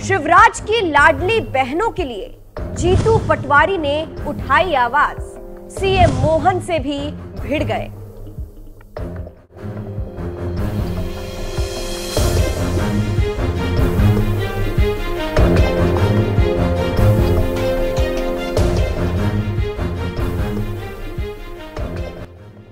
शिवराज की लाडली बहनों के लिए जीतू पटवारी ने उठाई आवाज, सीएम मोहन से भी भिड़ गए।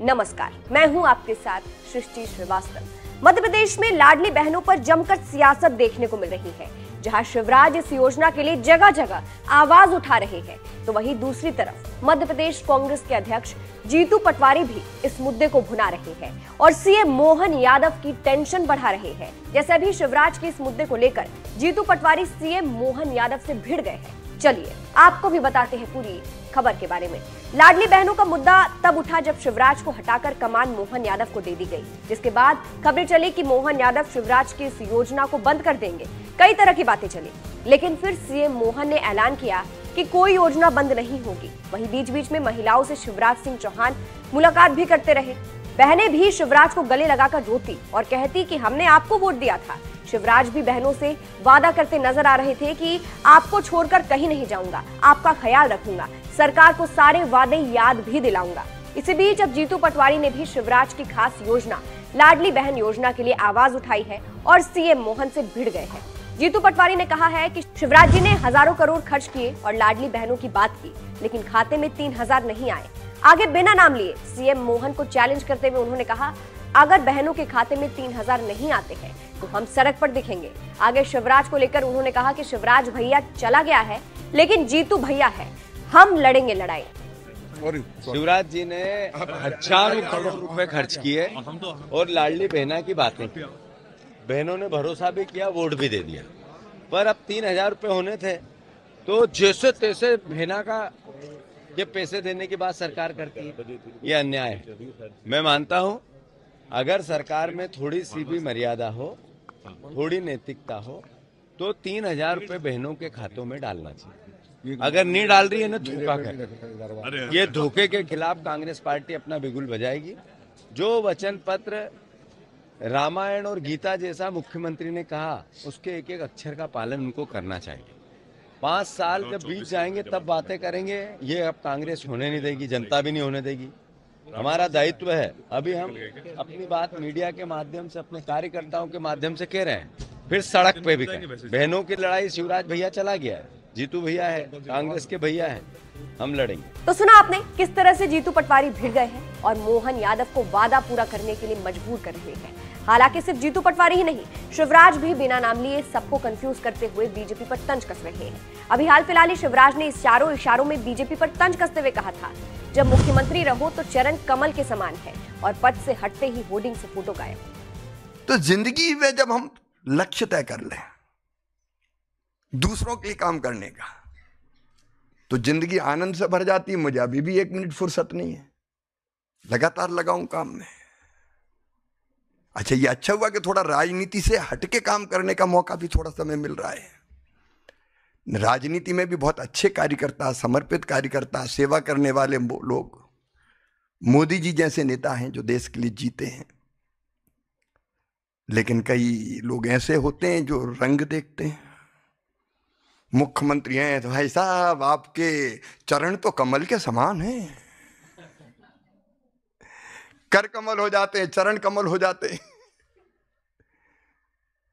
नमस्कार, मैं हूं आपके साथ सृष्टि श्रीवास्तव। मध्य प्रदेश में लाडली बहनों पर जमकर सियासत देखने को मिल रही है। जहां शिवराज इस योजना के लिए जगह जगह आवाज उठा रहे हैं, तो वहीं दूसरी तरफ मध्य प्रदेश कांग्रेस के अध्यक्ष जीतू पटवारी भी इस मुद्दे को भुना रहे हैं और सीएम मोहन यादव की टेंशन बढ़ा रहे हैं। जैसे अभी शिवराज के इस मुद्दे को लेकर जीतू पटवारी सीएम मोहन यादव से भिड़ गए हैं। चलिए आपको भी बताते हैं पूरी खबर के बारे में। लाडली बहनों का मुद्दा तब उठा जब शिवराज को हटाकर कमान मोहन यादव को दे दी गई, जिसके बाद खबरें चली कि मोहन यादव शिवराज की इस योजना को बंद कर देंगे। कई तरह की बातें चली, लेकिन फिर सीएम मोहन ने ऐलान किया कि कोई योजना बंद नहीं होगी। वहीं बीच बीच में महिलाओं से शिवराज सिंह चौहान मुलाकात भी करते रहे। बहनें भी शिवराज को गले लगाकर रोती और कहती कि हमने आपको वोट दिया था। शिवराज भी बहनों से वादा करते नजर आ रहे थे कि आपको छोड़कर कहीं नहीं जाऊंगा, आपका ख्याल रखूंगा, सरकार को सारे वादे याद भी दिलाऊंगा। इसी बीच अब जीतू पटवारी ने भी शिवराज की खास योजना लाडली बहन योजना के लिए आवाज उठाई है और सीएम मोहन से भिड़ गए हैं। जीतू पटवारी ने कहा है कि शिवराज जी ने हजारों करोड़ खर्च किए और लाडली बहनों की बात की, लेकिन खाते में 3000 नहीं आए। आगे बिना नाम लिए सीएम मोहन को चैलेंज करते हुए उन्होंने कहा, अगर बहनों के खाते में 3000 नहीं आते हैं तो हम सड़क पर दिखेंगे। आगे शिवराज को लेकर उन्होंने कहा कि शिवराज भैया चला गया है, लेकिन जीतू भैया है, हम लड़ेंगे लड़ाई। शिवराज जी ने हजारों करोड़ रुपए खर्च किए और लाडली बहना की बातें की। बहनों ने भरोसा भी किया, वोट भी दे दिया, पर अब 3000 रुपए होने थे तो जैसे तैसे बहना का ये पैसे देने की बात सरकार करती है, ये अन्याय है। मैं मानता हूं अगर सरकार में थोड़ी सी भी मर्यादा हो, थोड़ी नैतिकता हो, तो 3000 रुपए बहनों के खातों में डालना चाहिए। अगर नहीं डाल रही है ना, धोखा कर, ये धोखे के खिलाफ कांग्रेस पार्टी अपना बिगुल बजाएगी। जो वचन पत्र रामायण और गीता जैसा मुख्यमंत्री ने कहा, उसके एक एक अक्षर का पालन उनको करना चाहिए। 5 साल जब बीत जाएंगे तब बातें करेंगे, ये अब कांग्रेस होने नहीं देगी, जनता भी नहीं होने देगी। हमारा दायित्व है, अभी हम अपनी बात मीडिया के माध्यम से, अपने कार्यकर्ताओं के माध्यम से कह रहे हैं, फिर सड़क पे भी कहें। बहनों की लड़ाई शिवराज भैया चला गया है, जीतू भैया है, कांग्रेस के भैया है, हम लड़ेंगे। तो सुना आपने किस तरह से जीतू पटवारी भिड़ गए हैं और मोहन यादव को वादा पूरा करने के लिए मजबूर कर रहे हैं। हालांकि सिर्फ जीतू पटवारी ही नहीं, शिवराज भी बिना नाम लिए सबको कंफ्यूज करते हुए बीजेपी पर तंज कस रहे हैं। अभी हाल फिलहाल ही शिवराज ने इशारों में बीजेपी पर तंज कसते हुए कहा था, जब मुख्यमंत्री रहो तो चरण कमल के समान है, और पद से हटते ही होर्डिंग से फोटो गायब। तो जिंदगी में जब हम लक्ष्य तय कर लें दूसरों के लिए काम करने का, तो जिंदगी आनंद से भर जाती है। मुझे अभी भी 1 मिनट फुर्सत नहीं है, लगातार लगाऊं काम में। अच्छा, ये अच्छा हुआ कि थोड़ा राजनीति से हटके काम करने का मौका भी थोड़ा समय मिल रहा है। राजनीति में भी बहुत अच्छे कार्यकर्ता, समर्पित कार्यकर्ता, सेवा करने वाले लोग, मोदी जी जैसे नेता हैं जो देश के लिए जीते हैं। लेकिन कई लोग ऐसे होते हैं जो रंग देखते हैं। मुख्यमंत्री हैं तो भाई साहब आपके चरण तो कमल के समान हैं, कर कमल हो जाते हैं, चरण कमल हो जाते हैं,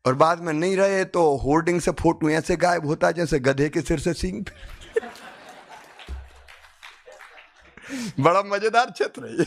और बाद में नहीं रहे तो होर्डिंग से फोटो ऐसे गायब होता है जैसे गधे के सिर से सींग। बड़ा मजेदार क्षेत्र है ये।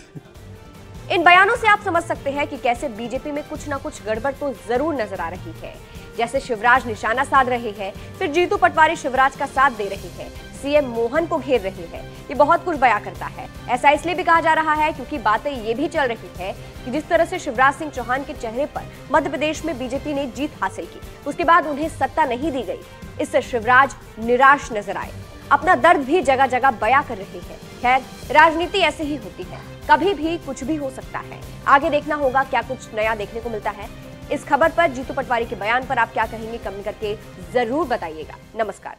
इन बयानों से आप समझ सकते हैं कि कैसे बीजेपी में कुछ ना कुछ गड़बड़ तो जरूर नजर आ रही है। जैसे शिवराज निशाना साध रहे हैं, फिर जीतू पटवारी शिवराज का साथ दे रहे हैं, सीएम मोहन को घेर रहे हैं। ये बहुत कुछ बयां करता है। ऐसा इसलिए भी कहा जा रहा है क्योंकि बातें ये भी चल रही है कि जिस तरह से शिवराज सिंह चौहान के चेहरे पर मध्य प्रदेश में बीजेपी ने जीत हासिल की, उसके बाद उन्हें सत्ता नहीं दी गई। इससे शिवराज निराश नजर आए, अपना दर्द भी जगह जगह बयां कर रहे हैं। खैर, राजनीति ऐसे ही होती है, कभी भी कुछ भी हो सकता है। आगे देखना होगा क्या कुछ नया देखने को मिलता है। इस खबर पर, जीतू पटवारी के बयान पर आप क्या कहेंगे, कमेंट करके जरूर बताइएगा। नमस्कार।